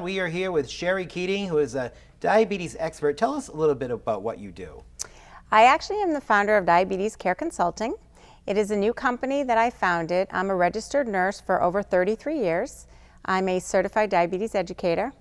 we are here with Scherrie Keating, who is a diabetes expert. Tell us a little bit about what you do. I actually am the founder of Diabetes Care Consulting. It is a new company that I founded. I'm a registered nurse for over 33 years. I'm a certified diabetes educator.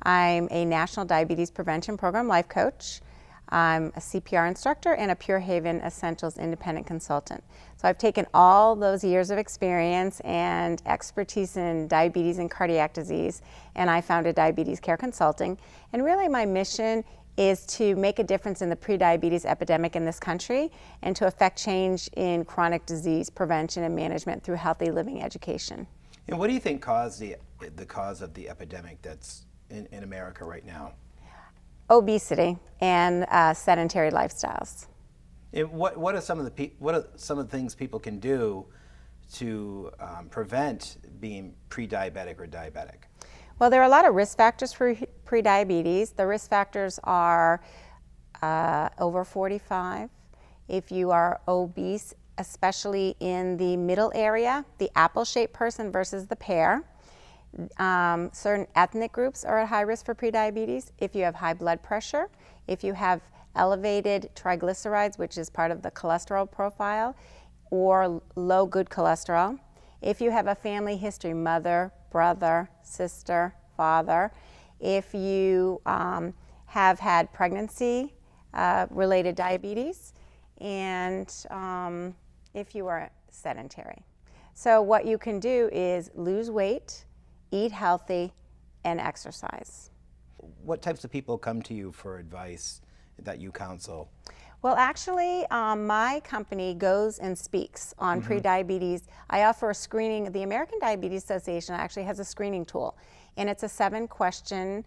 I'm a National Diabetes Prevention Program life coach. I'm a CPR instructor and a Pure Haven Essentials independent consultant. So I've taken all those years of experience and expertise in diabetes and cardiac disease, and I founded Diabetes Care Consulting. And really my mission is to make a difference in the prediabetes epidemic in this country and to affect change in chronic disease prevention and management through healthy living education. And what do you think caused the cause of the epidemic that's in America right now? Obesity and sedentary lifestyles. What are some of the things people can do to prevent being pre-diabetic or diabetic? Well, there are a lot of risk factors for prediabetes. The risk factors are over 45. If you are obese, especially in the middle area, the apple-shaped person versus the pear. Certain ethnic groups are at high risk for prediabetes. If you have high blood pressure, if you have elevated triglycerides, which is part of the cholesterol profile, or low good cholesterol. If you have a family history, mother, brother, sister, father. If you have had pregnancy related diabetes, and if you are sedentary. So what you can do is lose weight, eat healthy, and exercise. What types of people come to you for advice that you counsel? Well, actually, my company goes and speaks on prediabetes. I offer a screening. The American Diabetes Association actually has a screening tool, and it's a 7-question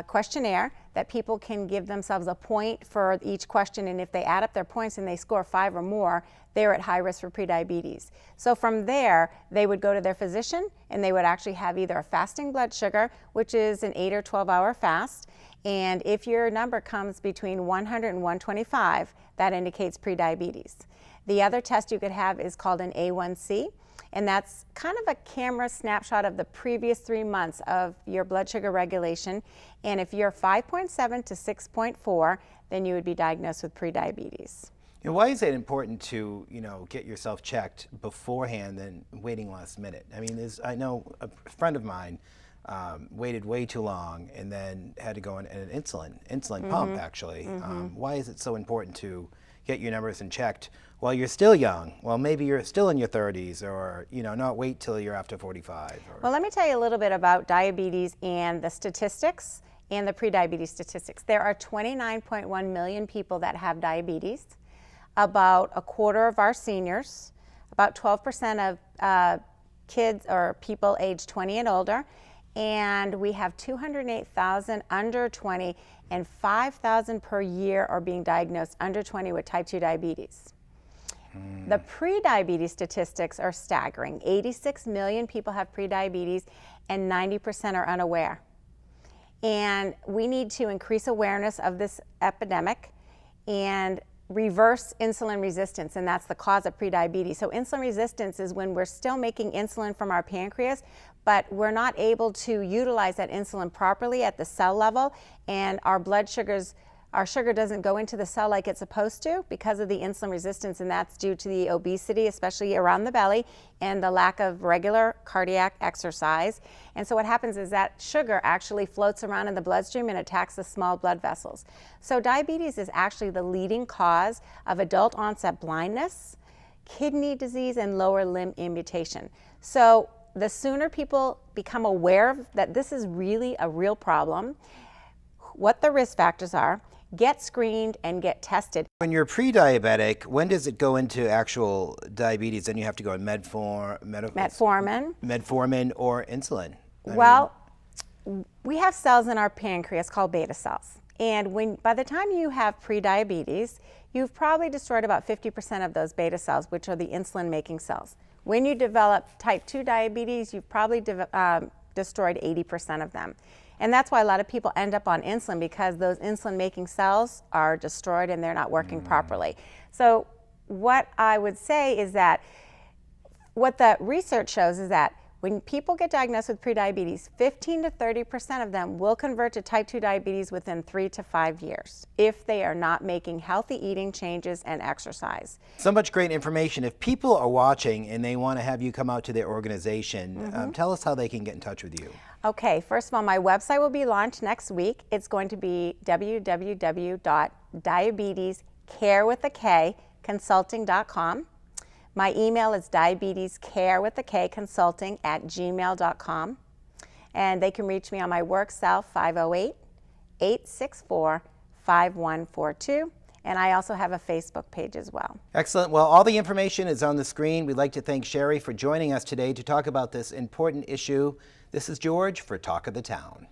questionnaire that people can give themselves a point for each question, and if they add up their points and they score 5 or more, they're at high risk for prediabetes. So from there, they would go to their physician and they would actually have either a fasting blood sugar, which is an 8 or 12-hour fast, and if your number comes between 100 and 125, that indicates prediabetes. The other test you could have is called an A1C, and that's kind of a camera snapshot of the previous 3 months of your blood sugar regulation. And if you're 5.7 to 6.4, then you would be diagnosed with prediabetes. And why is it important to, get yourself checked beforehand than waiting last minute? I mean, I know a friend of mine waited way too long and then had to go on an insulin pump, actually. Why is it so important to get your numbers and checked while you're still young? Well, maybe you're still in your 30s, or not wait till you're after 45. Well, let me tell you a little bit about diabetes and the statistics and the prediabetes statistics. There are 29.1 million people that have diabetes. About a quarter of our seniors, about 12% of kids or people aged 20 and older, and we have 208,000 under 20, and 5,000 per year are being diagnosed under 20 with type 2 diabetes. The prediabetes statistics are staggering. 86 million people have prediabetes and 90% are unaware. And we need to increase awareness of this epidemic and reverse insulin resistance, and that's the cause of prediabetes. So insulin resistance is when we're still making insulin from our pancreas, but we're not able to utilize that insulin properly at the cell level, and our sugar doesn't go into the cell like it's supposed to because of the insulin resistance, and that's due to the obesity, especially around the belly, and the lack of regular cardiac exercise. And so what happens is that sugar actually floats around in the bloodstream and attacks the small blood vessels. So diabetes is actually the leading cause of adult onset blindness, kidney disease, and lower limb amputation. So the sooner people become aware that this is really a real problem, what the risk factors are, get screened and get tested. When you're pre-diabetic, when does it go into actual diabetes? Then you have to go on metformin or insulin. We have cells in our pancreas called beta cells. And by the time you have pre-diabetes, you've probably destroyed about 50% of those beta cells, which are the insulin-making cells. When you develop type 2 diabetes, you've probably destroyed 80% of them. And that's why a lot of people end up on insulin, because those insulin-making cells are destroyed and they're not working properly. So what I would say is that what the research shows is that When people get diagnosed with prediabetes, 15 to 30% of them will convert to type 2 diabetes within 3 to 5 years if they are not making healthy eating changes and exercise. So much great information. If people are watching and they want to have you come out to their organization, tell us how they can get in touch with you. Okay, first of all, my website will be launched next week. It's going to be www.diabetescareconsulting.com. My email is diabetescarewithak consulting@gmail.com. And they can reach me on my work cell, 508-864-5142. And I also have a Facebook page as well. Excellent. Well, all the information is on the screen. We'd like to thank Scherrie for joining us today to talk about this important issue. This is George for Talk of the Town.